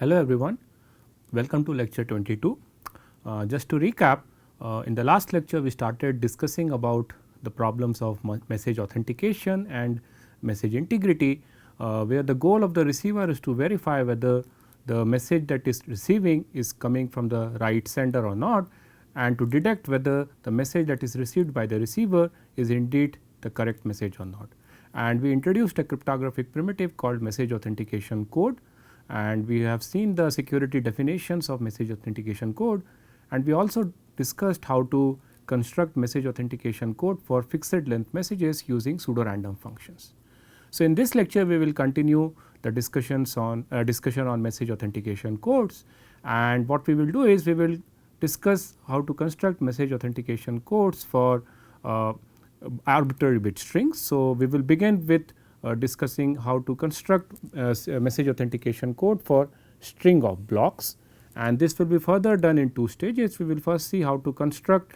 Hello everyone, welcome to lecture 22. Just to recap, in the last lecture we started discussing about the problems of message authentication and message integrity, where the goal of the receiver is to verify whether the message that is receiving is coming from the right sender or not, and to detect whether the message that is received by the receiver is indeed the correct message or not. And we introduced a cryptographic primitive called message authentication code, and we have seen the security definitions of message authentication code, and we also discussed how to construct message authentication code for fixed length messages using pseudo random functions. So, in this lecture we will continue the discussion on message authentication codes, and what we will do is we will discuss how to construct message authentication codes for arbitrary bit strings. So, we will begin with discussing how to construct message authentication code for string of blocks, and this will be further done in two stages. We will first see how to construct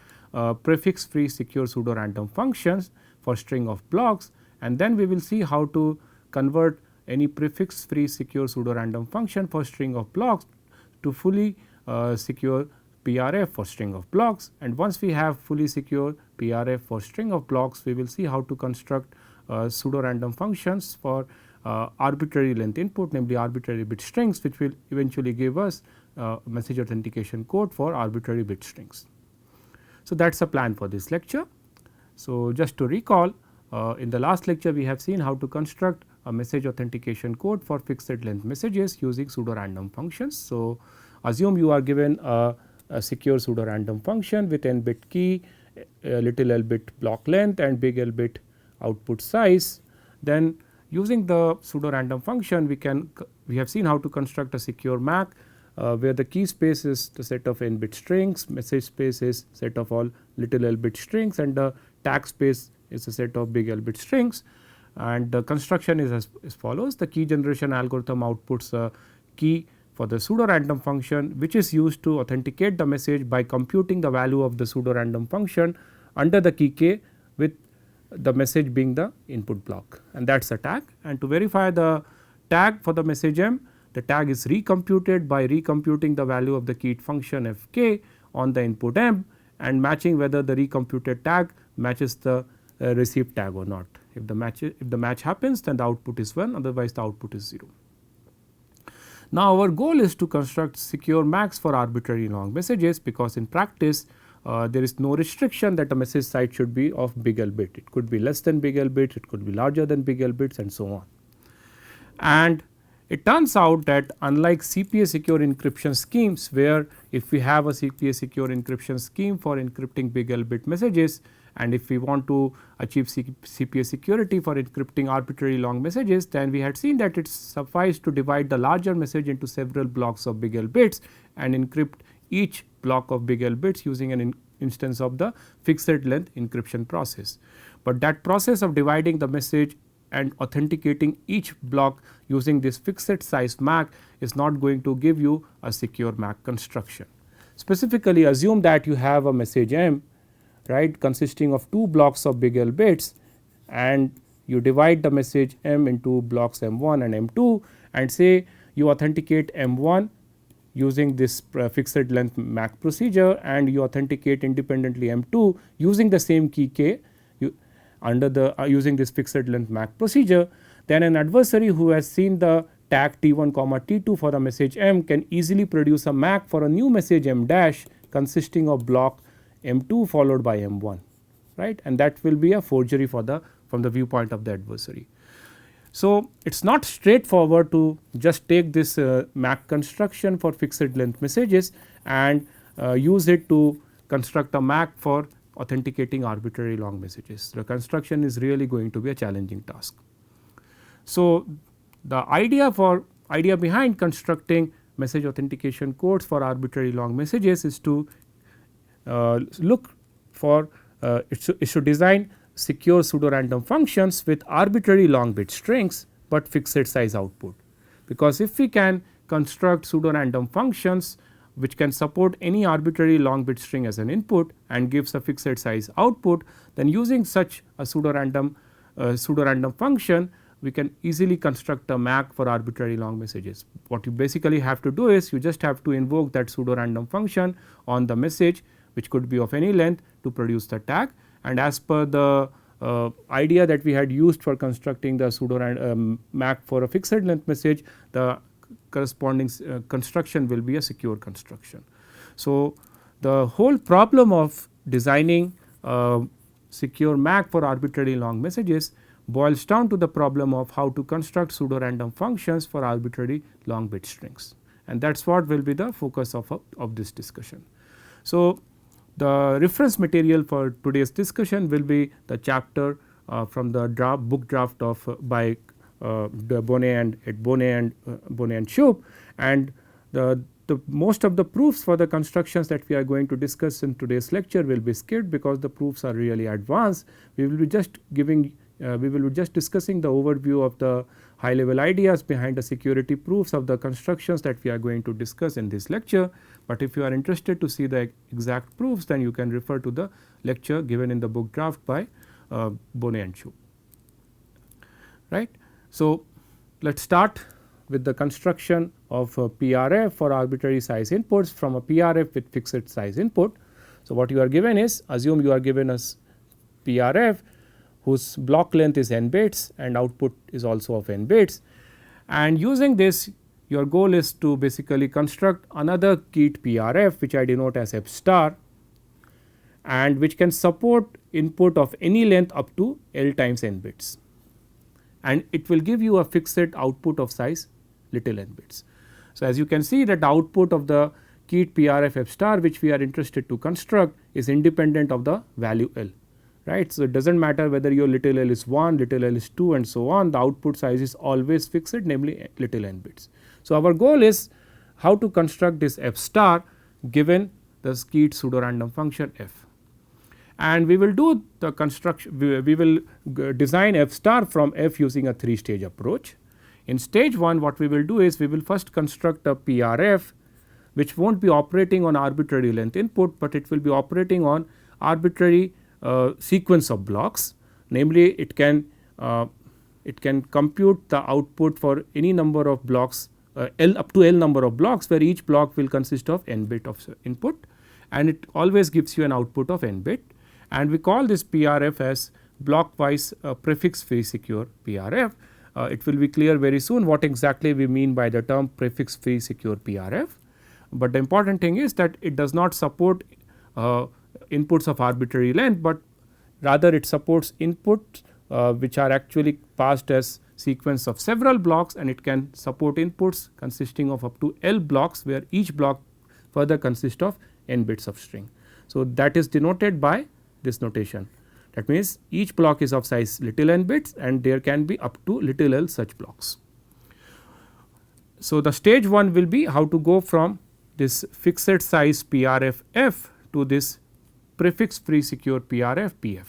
prefix free secure pseudo random functions for string of blocks, and then we will see how to convert any prefix free secure pseudo random function for string of blocks to fully secure PRF for string of blocks. And once we have fully secure PRF for string of blocks, we will see how to construct pseudo random functions for arbitrary length input, namely arbitrary bit strings, which will eventually give us message authentication code for arbitrary bit strings. So, that is the plan for this lecture. So, just to recall, in the last lecture we have seen how to construct a message authentication code for fixed length messages using pseudo random functions. So, assume you are given a secure pseudo random function with n bit key, little l bit block length and big L bit output size. Then using the pseudo random function we have seen how to construct a secure MAC where the key space is the set of n bit strings, message space is set of all little l bit strings, and the tag space is a set of big L bit strings. And the construction is as follows: the key generation algorithm outputs a key for the pseudo random function, which is used to authenticate the message by computing the value of the pseudo random function under the key k, with the message being the input block, and that is the tag. And to verify the tag for the message m, the tag is recomputed by recomputing the value of the keyed function f k on the input m and matching whether the recomputed tag matches the received tag or not. If the match happens, then the output is 1, otherwise the output is 0. Now, our goal is to construct secure MACs for arbitrary long messages, because in practice there is no restriction that a message size should be of big L bit. It could be less than big L bit, it could be larger than big L bits, and so on. And it turns out that unlike CPA secure encryption schemes, where if we have a CPA secure encryption scheme for encrypting big L bit messages, and if we want to achieve CPA security for encrypting arbitrary long messages, then we had seen that it sufficed to divide the larger message into several blocks of big L bits and encrypt each block of big L bits using an instance of the fixed length encryption process. But that process of dividing the message and authenticating each block using this fixed size MAC is not going to give you a secure MAC construction. Specifically, assume that you have a message m, right, consisting of 2 blocks of big L bits, and you divide the message m into blocks m1 and m2, and say you authenticate m1 using this fixed length MAC procedure, and you authenticate independently m2 using the same key k under the using this fixed length MAC procedure. Then an adversary who has seen the tag t1 comma t2 for the message m can easily produce a MAC for a new message m dash consisting of block m2 followed by m1, right, and that will be a forgery for the from the viewpoint of the adversary. So, it is not straightforward to just take this MAC construction for fixed length messages and use it to construct a MAC for authenticating arbitrary long messages. The construction is really going to be a challenging task. So, the idea behind constructing message authentication codes for arbitrary long messages is to look for it should design secure pseudo random functions with arbitrary long bit strings, but fixed size output. Because if we can construct pseudo random functions which can support any arbitrary long bit string as an input and gives a fixed size output, then using such a pseudo random function we can easily construct a MAC for arbitrary long messages. What you basically have to do is you just have to invoke that pseudo random function on the message, which could be of any length, to produce the tag, and as per the idea that we had used for constructing the pseudo MAC for a fixed length message, the corresponding construction will be a secure construction. So, the whole problem of designing secure MAC for arbitrary long messages boils down to the problem of how to construct pseudo random functions for arbitrary long bit strings, and that is what will be the focus of this discussion. So, the reference material for today's discussion will be the chapter from the book draft of by Bonnet and Bonnet and Shoup, and the most of the proofs for the constructions that we are going to discuss in today's lecture will be skipped because the proofs are really advanced. We will be just discussing the overview of the high level ideas behind the security proofs of the constructions that we are going to discuss in this lecture. But if you are interested to see the exact proofs, then you can refer to the lecture given in the book draft by Bonnet and Shoup. Right. So, let us start with the construction of a PRF for arbitrary size inputs from a PRF with fixed size input. So, what you are given is, assume you are given as PRF whose block length is n bits and output is also of n bits, and using this your goal is to basically construct another keyed PRF which I denote as F star, and which can support input of any length up to L times n bits, and it will give you a fixed output of size little n bits. So, as you can see that the output of the keyed PRF F star which we are interested to construct is independent of the value L, right. So, it does not matter whether your little l is 1, little l is 2 and so on, the output size is always fixed, namely little n bits. So, our goal is how to construct this F star given the keyed pseudo random function f, and we will do the construction, we will design F star from f using a 3 stage approach. In stage 1, what we will do is we will first construct a PRF which will not be operating on arbitrary length input, but it will be operating on arbitrary sequence of blocks, namely it can compute the output for any number of blocks L up to L number of blocks, where each block will consist of n bit of input, and it always gives you an output of n bit, and we call this PRF as block wise prefix free secure PRF. It will be clear very soon what exactly we mean by the term prefix free secure PRF, but the important thing is that it does not support inputs of arbitrary length, but rather it supports inputs which are actually passed as sequence of several blocks, and it can support inputs consisting of up to L blocks, where each block further consists of n bits of string. So, that is denoted by this notation. That means, each block is of size little n bits and there can be up to little l such blocks. So, the stage 1 will be how to go from this fixed size PRF f to this prefix free secure PRF PF.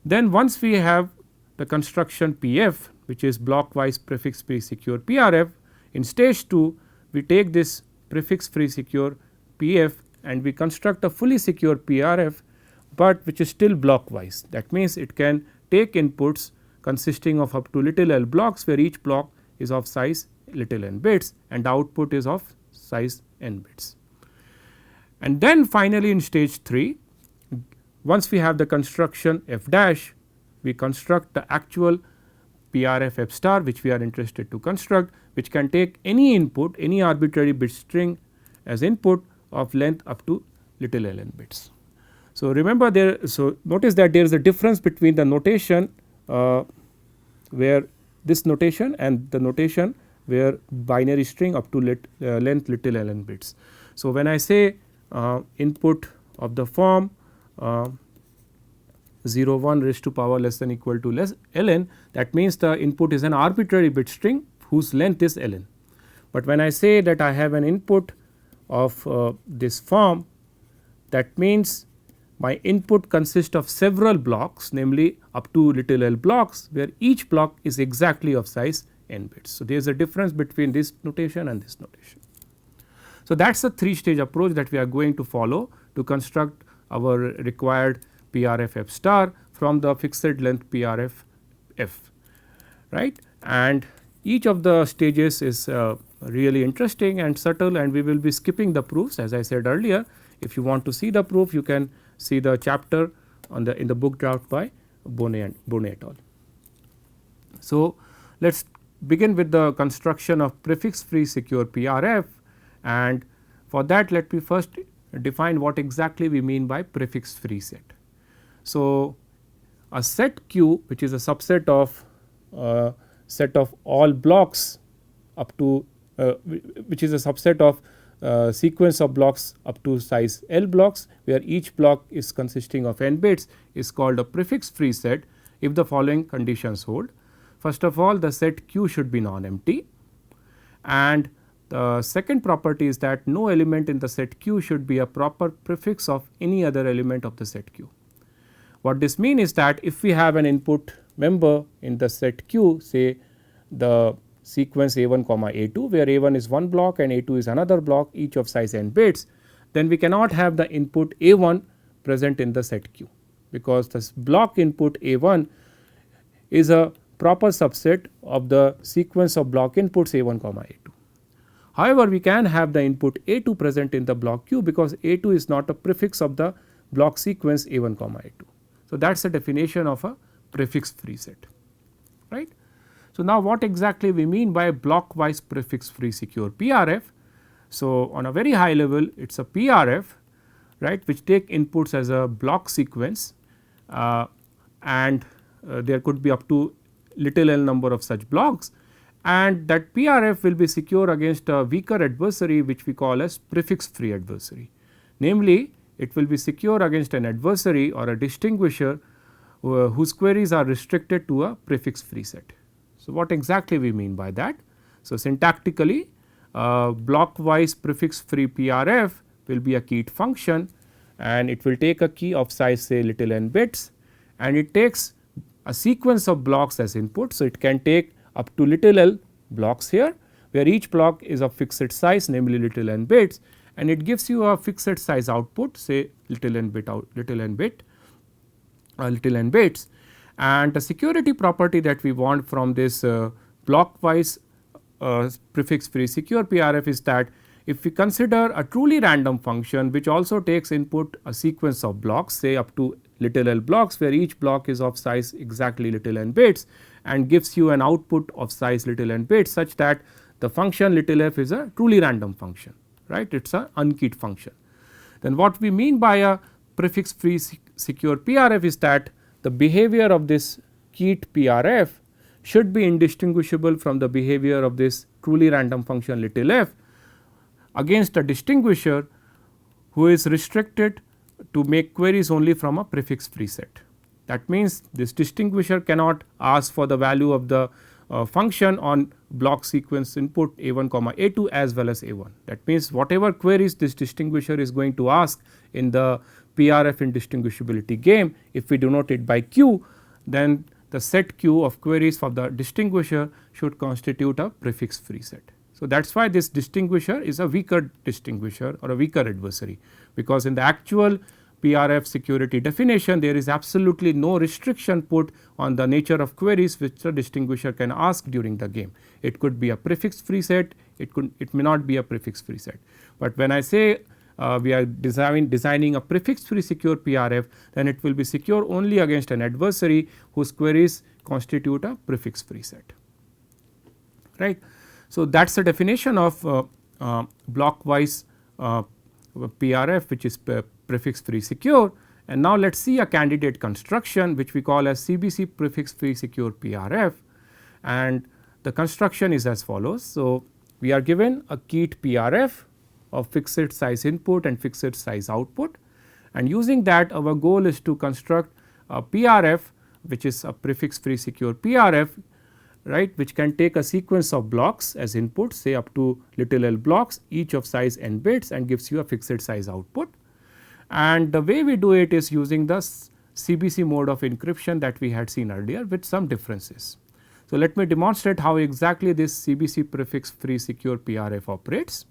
Then once we have the construction PF, which is block wise prefix free secure PRF, in stage 2 we take this prefix free secure PF and we construct a fully secure PRF, but which is still block wise. That means, it can take inputs consisting of up to little l blocks, where each block is of size little n bits and the output is of size n bits. And then finally, in stage 3, once we have the construction f dash, we construct the actual PRF f star which we are interested to construct, which can take any input, any arbitrary bit string as input of length up to little l n bits. So, remember there, so notice that there is a difference between the notation where this notation and the notation where binary string up to length little l n bits. So, when I say input of the form 0 1 raised to power less than equal to less ln, that means the input is an arbitrary bit string whose length is ln. But when I say that I have an input of this form, that means my input consists of several blocks, namely up to little l blocks, where each block is exactly of size n bits. So, there is a difference between this notation and this notation. So, that is the 3 stage approach that we are going to follow to construct our required PRF f star from the fixed length PRF f. right, and each of the stages is really interesting and subtle, and we will be skipping the proofs. As I said earlier, if you want to see the proof, you can see the chapter on the in the book draft by Bonnet et al. So, let us begin with the construction of prefix free secure PRF, and for that let me first define what exactly we mean by prefix free set. So, a set Q, which is a subset of set of all blocks up to which is a subset of sequence of blocks up to size L blocks, where each block is consisting of n bits, is called a prefix free set if the following conditions hold. First of all, the set Q should be non-empty, and the second property is that no element in the set Q should be a proper prefix of any other element of the set Q. What this means is that if we have an input member in the set Q, say the sequence A1 comma A2, where A1 is one block and A2 is another block, each of size n bits, then we cannot have the input A1 present in the set Q, because this block input A1 is a proper subset of the sequence of block inputs A1 comma A2. However, we can have the input A2 present in the block Q, because A2 is not a prefix of the block sequence A1 comma A2. So, that is the definition of a prefix free set, right. So, now what exactly we mean by block wise prefix free secure PRF. So, on a very high level, it is a PRF, right, which take inputs as a block sequence, and there could be up to little l number of such blocks, and that PRF will be secure against a weaker adversary, which we call as prefix free adversary. Namely, it will be secure against an adversary or a distinguisher whose queries are restricted to a prefix free set. So, what exactly we mean by that? So, syntactically, block wise prefix free PRF will be a keyed function, and it will take a key of size say little n bits, and it takes a sequence of blocks as input. So, it can take up to little l blocks here, where each block is of fixed size, namely little n bits, and it gives you a fixed size output, say little n bit out little n bit little n bits. And the security property that we want from this block wise prefix free secure PRF is that if we consider a truly random function which also takes input a sequence of blocks, say up to little l blocks, where each block is of size exactly little n bits, and gives you an output of size little n bits, such that the function little f is a truly random function, right, it is a unkeyed function. Then what we mean by a prefix free secure PRF is that the behavior of this keyed PRF should be indistinguishable from the behavior of this truly random function little f against a distinguisher who is restricted to make queries only from a prefix free set. That means, this distinguisher cannot ask for the value of the function on block sequence input A1 comma A2 as well as A1. That means, whatever queries this distinguisher is going to ask in the PRF indistinguishability game, if we denote it by Q, then the set Q of queries for the distinguisher should constitute a prefix free set. So, that is why this distinguisher is a weaker distinguisher or a weaker adversary, because in the actual PRF security definition there is absolutely no restriction put on the nature of queries which the distinguisher can ask during the game. It could be a prefix free set, it may not be a prefix free set. But when I say we are designing a prefix free secure PRF, then it will be secure only against an adversary whose queries constitute a prefix free set, right. So, that is the definition of block wise PRF, which is prefix free secure. And now, let us see a candidate construction which we call as CBC prefix free secure PRF, and the construction is as follows. So, we are given a keyed PRF of fixed size input and fixed size output, and using that our goal is to construct a PRF which is a prefix free secure PRF, right, which can take a sequence of blocks as input, say up to little l blocks, each of size n bits, and gives you a fixed size output. And the way we do it is using the CBC mode of encryption that we had seen earlier with some differences. So, let me demonstrate how exactly this CBC prefix free secure PRF operates.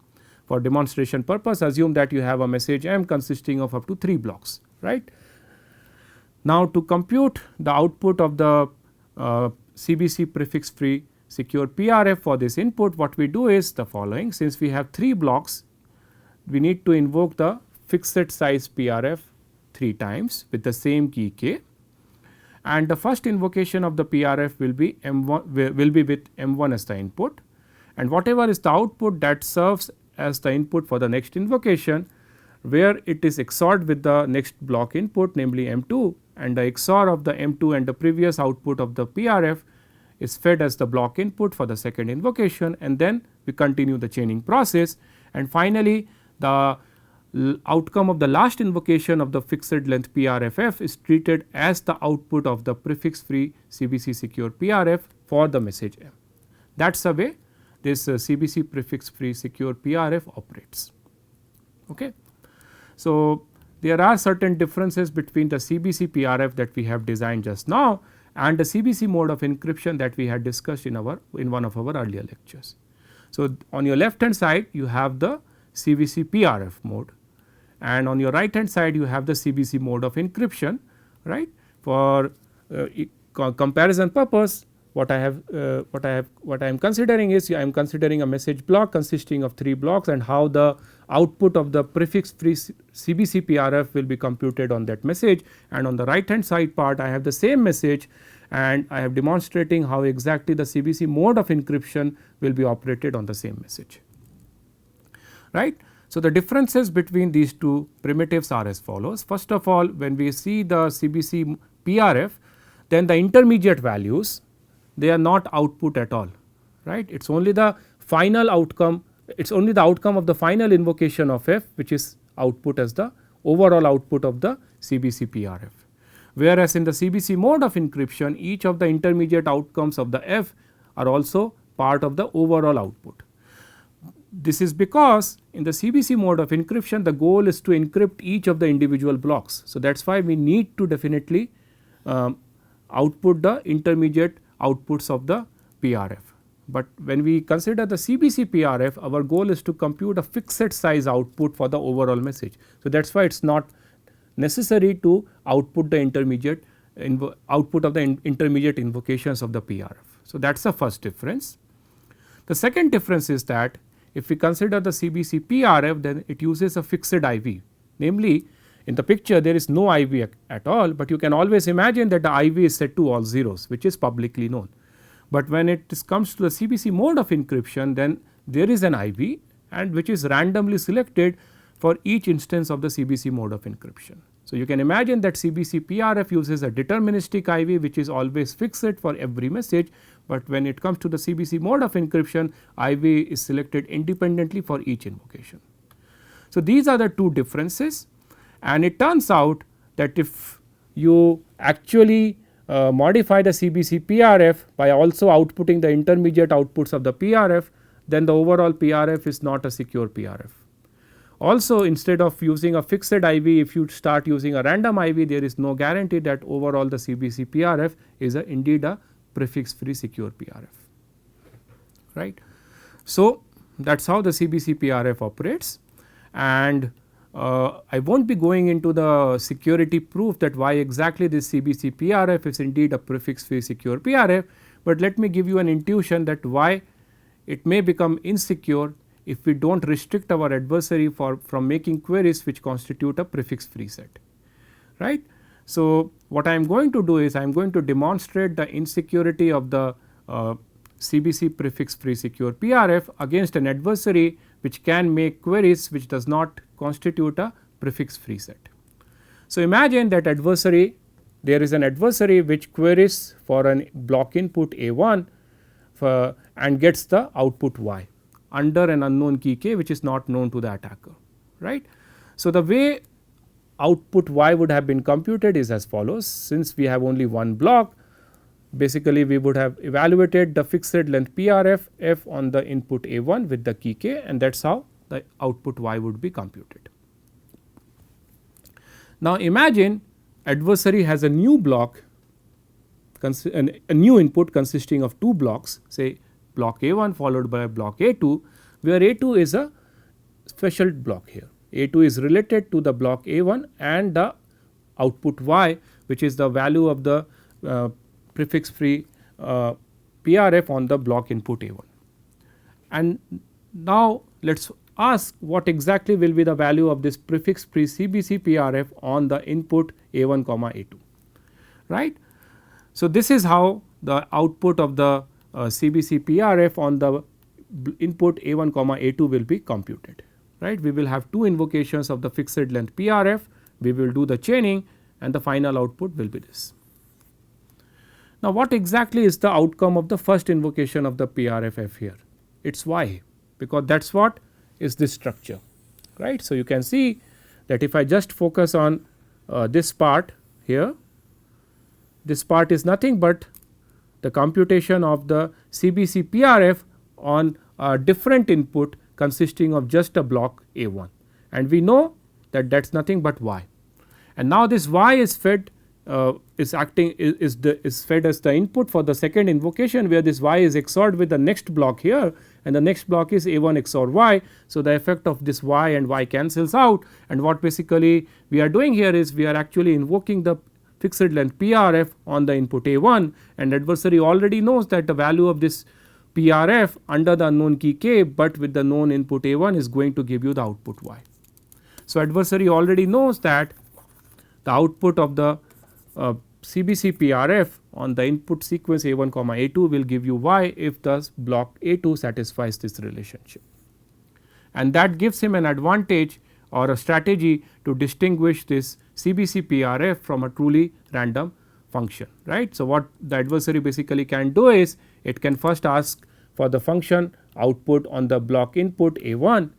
For demonstration purpose, assume that you have a message M consisting of up to 3 blocks, right. Now, to compute the output of the CBC prefix free secure PRF for this input, what we do is the following. Since we have 3 blocks, we need to invoke the fixed size PRF 3 times with the same key k, and the first invocation of the PRF will be M1 will be with M1 as the input, and whatever is the output that serves as the input for the next invocation, where it is XORed with the next block input, namely M2, and the XOR of the M2 and the previous output of the PRF is fed as the block input for the second invocation, and then we continue the chaining process, and finally the outcome of the last invocation of the fixed length PRFF is treated as the output of the prefix free CBC secure PRF for the message M. That is the way this CBC prefix free secure PRF operates. Okay. So, there are certain differences between the CBC PRF that we have designed just now and the CBC mode of encryption that we had discussed in one of our earlier lectures. So, on your left hand side you have the CBC PRF mode, and on your right hand side you have the CBC mode of encryption, right. For comparison purpose, what I am considering is I am considering a message block consisting of 3 blocks and how the output of the prefix free CBC PRF will be computed on that message, and on the right hand side part I have the same message and I am demonstrating how exactly the CBC mode of encryption will be operated on the same message, right. So, the differences between these two primitives are as follows. First of all, when we see the CBC PRF, then the intermediate values, they are not output at all, right. It is only the final outcome, it is only the outcome of the final invocation of F which is output as the overall output of the CBC PRF. Whereas, in the CBC mode of encryption, each of the intermediate outcomes of the F are also part of the overall output. This is because in the CBC mode of encryption the goal is to encrypt each of the individual blocks. So, that is why we need to definitely output the intermediate outputs of the PRF. But when we consider the CBC PRF, our goal is to compute a fixed size output for the overall message. So, that is why it is not necessary to output the intermediate output of the intermediate invocations of the PRF. So, that is the first difference. The second difference is that if we consider the CBC PRF, then it uses a fixed IV, namely in the picture there is no IV at all, but you can always imagine that the IV is set to all zeros, which is publicly known. But when it comes to the CBC mode of encryption, then there is an IV and which is randomly selected for each instance of the CBC mode of encryption. So, you can imagine that CBC PRF uses a deterministic IV which is always fixed for every message, but when it comes to the CBC mode of encryption, IV is selected independently for each invocation. So, these are the two differences, and it turns out that if you actually modify the CBC PRF by also outputting the intermediate outputs of the PRF, then the overall PRF is not a secure PRF. Also, instead of using a fixed IV, if you start using a random IV, there is no guarantee that overall the CBC PRF is indeed a prefix free secure PRF, right. So, that is how the CBC PRF operates, and I will not be going into the security proof that why exactly this CBC PRF is indeed a prefix free secure PRF, but let me give you an intuition that why it may become insecure if we do not restrict our adversary from making queries which constitute a prefix free set, right. So, what I am going to do is I am going to demonstrate the insecurity of the CBC prefix free secure PRF against an adversary which can make queries which does not constitute a prefix free set. So, imagine that adversary, there is an adversary which queries for a block input A1 and gets the output Y under an unknown key k which is not known to the attacker, right. So, the way output Y would have been computed is as follows. Since we have only one block, basically we would have evaluated the fixed length PRF F on the input A1 with the key k, and that is how the output Y would be computed. Now, imagine adversary has a new block, a new input consisting of 2 blocks, say block A1 followed by block A2, where A2 is a special block here. A2 is related to the block A1 and the output Y, which is the value of the prefix free PRF on the block input A1. And now let us ask what exactly will be the value of this prefix free CBC PRF on the input A1 comma A2, right. So, this is how the output of the CBC PRF on the input A1 comma A2 will be computed, right. We will have two invocations of the fixed length PRF, we will do the chaining and the final output will be this. Now, what exactly is the outcome of the first invocation of the PRFF here? It is Y, because that is what is this structure, right. So, you can see that if I just focus on this part here, this part is nothing but the computation of the CBC PRF on a different input consisting of just a block A1, and we know that that is nothing but Y. And now this Y is fed is fed as the input for the second invocation, where this Y is XORed with the next block here, and the next block is A1 XOR Y. So, the effect of this Y and Y cancels out, and what basically we are doing here is we are actually invoking the fixed length PRF on the input A1, and adversary already knows that the value of this PRF under the unknown key K, but with the known input A1 is going to give you the output Y. So, adversary already knows that the output of the CBC PRF on the input sequence A1 comma A2 will give you Y if the block A2 satisfies this relationship, and that gives him an advantage or a strategy to distinguish this CBC PRF from a truly random function, right. So, what the adversary basically can do is it can first ask for the function output on the block input A1,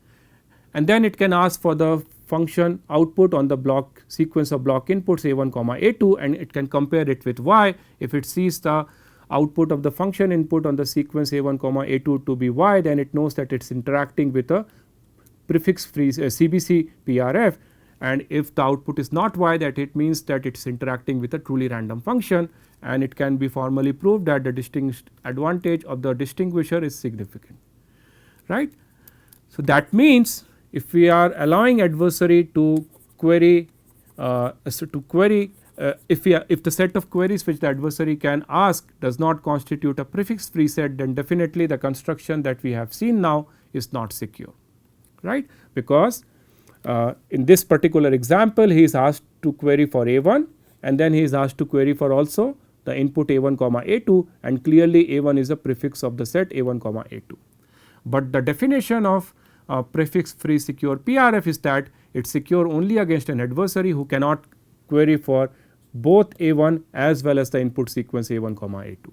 and then it can ask for the function output on the block sequence of block inputs A1 comma A2, and it can compare it with Y. If it sees the output of the function input on the sequence A1 comma A2 to be Y, then it knows that it is interacting with a prefix free CBC PRF, and if the output is not Y, that it means that it is interacting with a truly random function, and it can be formally proved that the distinguished advantage of the distinguisher is significant, right. So, that means if we are allowing adversary to query if the set of queries which the adversary can ask does not constitute a prefix free set, then definitely the construction that we have seen now is not secure, right, because in this particular example he is asked to query for A1, and then he is asked to query for also the input A1 comma A2, and clearly A1 is a prefix of the set A1 comma A2. But the definition of prefix free secure PRF is that it is secure only against an adversary who cannot query for both A1 as well as the input sequence A1 comma A2,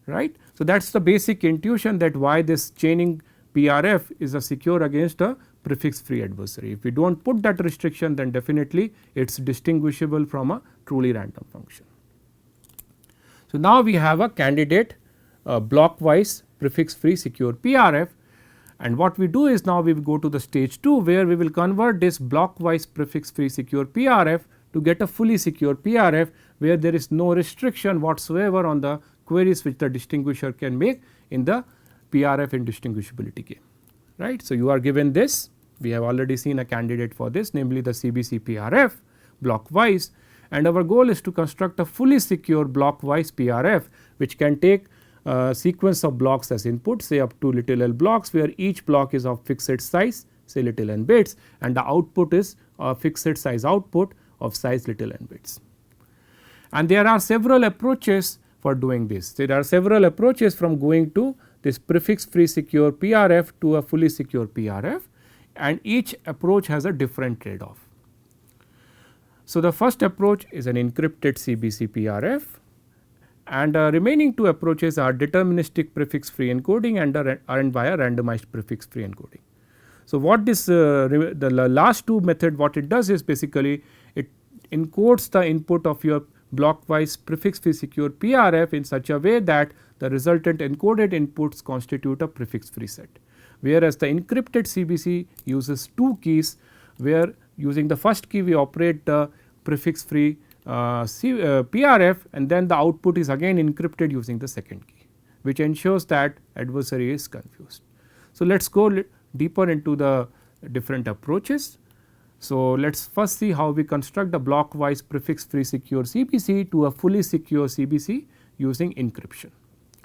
right. So, that is the basic intuition that why this chaining PRF is a secure against a prefix free adversary. If we do not put that restriction, then definitely it is distinguishable from a truly random function. So, now we have a candidate block wise prefix free secure PRF, and what we do is now we will go to the stage 2, where we will convert this block wise prefix free secure PRF to get a fully secure PRF, where there is no restriction whatsoever on the queries which the distinguisher can make in the PRF indistinguishability game, right. So, you are given this, we have already seen a candidate for this, namely the CBC PRF block wise, and our goal is to construct a fully secure block wise PRF which can take sequence of blocks as input, say up to little l blocks, where each block is of fixed size, say little n bits, and the output is a fixed size output of size little n bits. And there are several approaches for doing this. There are several approaches from going to this prefix free secure PRF to a fully secure PRF, and each approach has a different trade off. So, the first approach is an encrypted CBC PRF, and remaining two approaches are deterministic prefix free encoding and via randomized prefix free encoding. So, what this the last two method, what it does is basically it encodes the input of your block wise prefix free secure PRF in such a way that the resultant encoded inputs constitute a prefix free set, whereas the encrypted CBC uses two keys, where using the first key we operate the prefix free PRF, and then the output is again encrypted using the second key, which ensures that adversary is confused. So, let us go deeper into the different approaches. So, let us first see how we construct the block wise prefix free secure CBC to a fully secure CBC using encryption.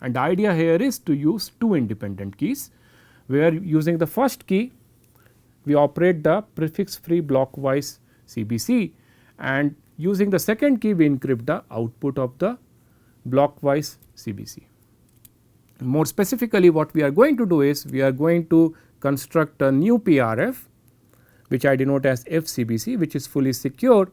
And the idea here is to use two independent keys, where using the first key we operate the prefix free blockwise CBC, and using the second key we encrypt the output of the blockwise CBC. More specifically, what we are going to do is we are going to construct a new PRF, which I denote as FCBC, which is fully secure.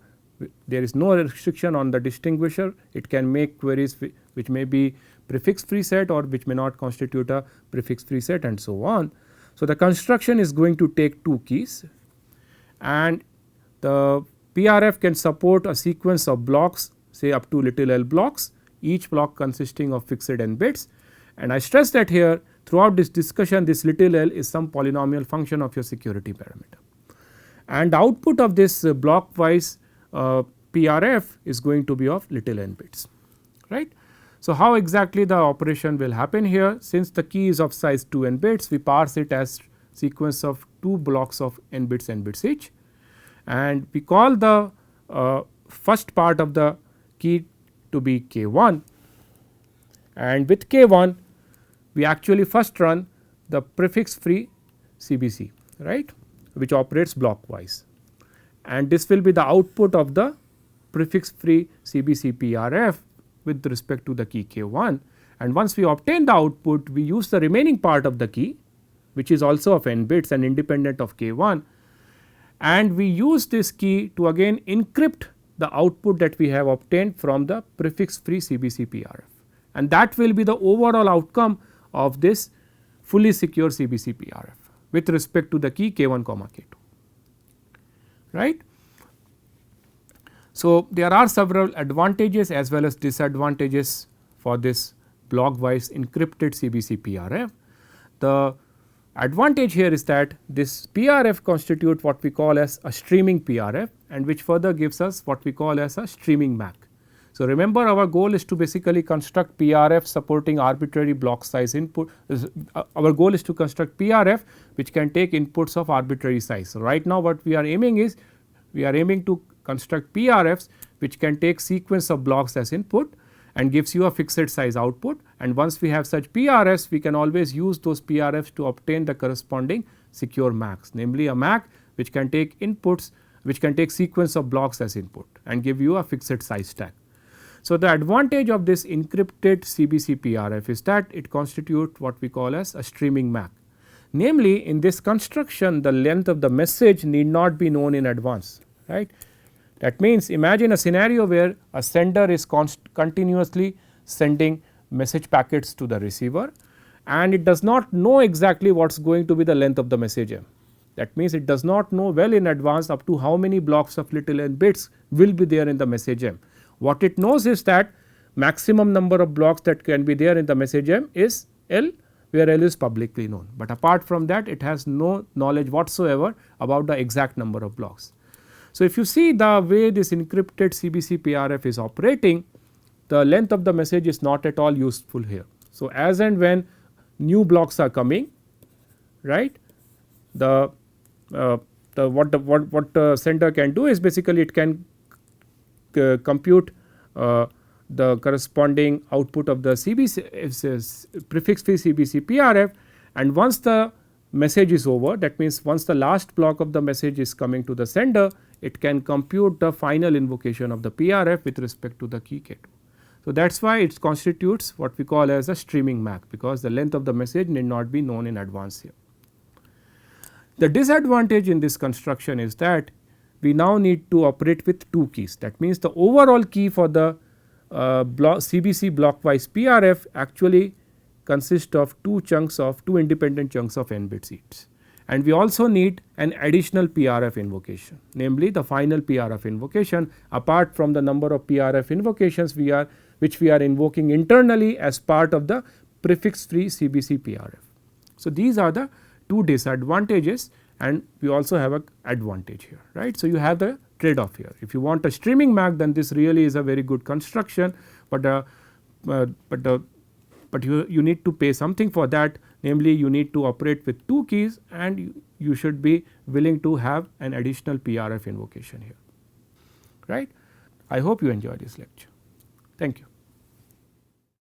There is no restriction on the distinguisher. It can make queries which may be prefix free set or which may not constitute a prefix free set, and so on. So, the construction is going to take two keys, and the PRF can support a sequence of blocks, say up to little l blocks, each block consisting of fixed n bits. And I stress that here throughout this discussion, this little l is some polynomial function of your security parameter, and the output of this blockwise PRF is going to be of little n bits, right. So, how exactly the operation will happen here? Since the key is of size 2 n bits, we parse it as sequence of 2 blocks of n bits each, and we call the first part of the key to be K1, and with K1 we actually first run the prefix free CBC, right, which operates blockwise, and this will be the output of the prefix free CBC PRF with respect to the key K1. And once we obtain the output, we use the remaining part of the key, which is also of n bits and independent of K1, and we use this key to again encrypt the output that we have obtained from the prefix free CBC PRF, and that will be the overall outcome of this fully secure CBC PRF with respect to the key K1 comma K2, right. So, there are several advantages as well as disadvantages for this blockwise encrypted CBC PRF. The advantage here is that this PRF constitute what we call as a streaming PRF, and which further gives us what we call as a streaming MAC. So, remember our goal is to basically construct PRF supporting arbitrary block size input. Our goal is to construct PRF which can take inputs of arbitrary size. So, right now what we are aiming is we are aiming to construct PRFs which can take sequence of blocks as input and gives you a fixed size output, and once we have such PRFs we can always use those PRFs to obtain the corresponding secure MACs, namely a MAC which can take inputs, which can take sequence of blocks as input and give you a fixed size stack. So, the advantage of this encrypted CBC PRF is that it constitutes what we call as a streaming MAC. Namely, in this construction the length of the message need not be known in advance, right. That means, imagine a scenario where a sender is continuously sending message packets to the receiver, and it does not know exactly what is going to be the length of the message m. That means, it does not know well in advance up to how many blocks of little n bits will be there in the message m. What it knows is that maximum number of blocks that can be there in the message m is L, where L is publicly known, but apart from that it has no knowledge whatsoever about the exact number of blocks. So, if you see the way this encrypted CBC PRF is operating, the length of the message is not at all useful here. So, as and when new blocks are coming, right, what the sender can do is basically it can compute the corresponding output of the CBC prefix free CBC PRF, and once the message is over, that means once the last block of the message is coming to the sender, it can compute the final invocation of the PRF with respect to the key K2. So, that is why it constitutes what we call as a streaming MAC, because the length of the message need not be known in advance here. The disadvantage in this construction is that we now need to operate with two keys. That means, the overall key for the CBC blockwise PRF actually consists of two independent chunks of n bits each. And we also need an additional PRF invocation, namely the final PRF invocation apart from the number of PRF invocations which we are invoking internally as part of the prefix free CBC PRF. So, these are the two disadvantages, and we also have an advantage here, right. So, you have the trade off here. If you want a streaming MAC, then this really is a very good construction, but you need to pay something for that, namely you need to operate with two keys, and you should be willing to have an additional PRF invocation here, right. I hope you enjoy this lecture. Thank you.